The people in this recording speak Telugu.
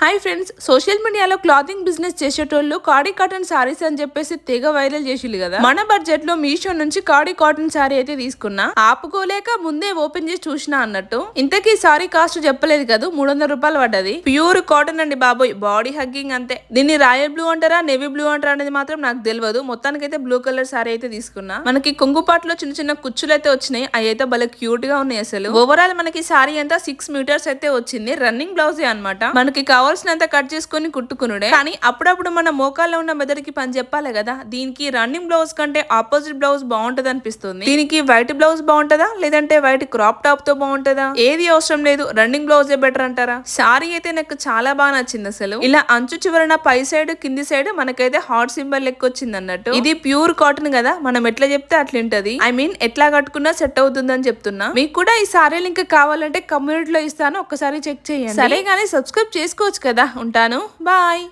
హాయ్ ఫ్రెండ్స్, సోషల్ మీడియాలో క్లాతింగ్ బిజినెస్ చేసేటోళ్ళు కాడీ కాటన్ సారీస్ అని చెప్పేసి తెగ వైరల్ చేసిల్లు కదా. మన బడ్జెట్ లో మీషో నుంచి కాడీ కాటన్ సారీ అయితే తీసుకున్నా. ఆపుకోలేక ముందే ఓపెన్ చేసి చూసినా అన్నట్టు. ఇంతకీ సారీ కాస్ట్ చెప్పలేదు కదా, 300 రూపాయలు పడ్డది. ప్యూర్ కాటన్ అండి బాబోయ్, బాడీ హగ్గింగ్ అంతే. దీన్ని రాయల్ బ్లూ అంటారా, నేవీ బ్లూ అంటారా అనేది మాత్రం నాకు తెలియదు. మొత్తానికి అయితే బ్లూ కలర్ సారీ అయితే తీసుకున్నా. మనకి కొంగుపాట్లో చిన్న చిన్న కుచ్చులు అయితే వచ్చినాయి, అవి అయితే భలే క్యూట్ గా ఉన్నాయి. అసలు ఓవరాల్ మనకి సారీ అంతా 6 మీటర్స్ అయితే వచ్చింది. రన్నింగ్ బ్లౌజే అన్నమాట. మనకి కావాల్సినంత కట్ చేసుకుని కుట్టుకునుడే. కానీ అప్పుడప్పుడు మన మోకాల్లో ఉన్న మెదడుకి పని చెప్పాలి కదా. దీనికి రన్నింగ్ బ్లౌజ్ కంటే ఆపోజిట్ బ్లౌజ్ బాగుంటది అనిపిస్తుంది. దీనికి వైట్ బ్లౌజ్ బాగుంటదా, లేదంటే వైట్ క్రాప్ టాప్ తో బాగుంటదా? ఏది అవసరం లేదు, రన్నింగ్ బ్లౌజే బెటర్ అంటారా? సారీ అయితే నాకు చాలా బాగా నచ్చింది. అసలు ఇలా అంచు చివరన పై సైడ్ కింది సైడ్ మనకైతే హార్ట్ సింబల్ లెక్క వచ్చింది అన్నట్టు. ఇది ప్యూర్ కాటన్ కదా, మనం ఎట్లా చెప్తే అట్లుంటది. ఐ మీన్ ఎట్లా కట్టుకున్నా సెట్ అవుతుందని చెప్తున్నా. మీకు కూడా ఈ సారీ లింక్ కావాలంటే కమ్యూనిటీలో ఇస్తాను, ఒక్కసారి చెక్ చేయండి. సరే కానీ సబ్స్క్రైబ్ చేసుకోవచ్చు కదా. ఉంటాను, బాయ్.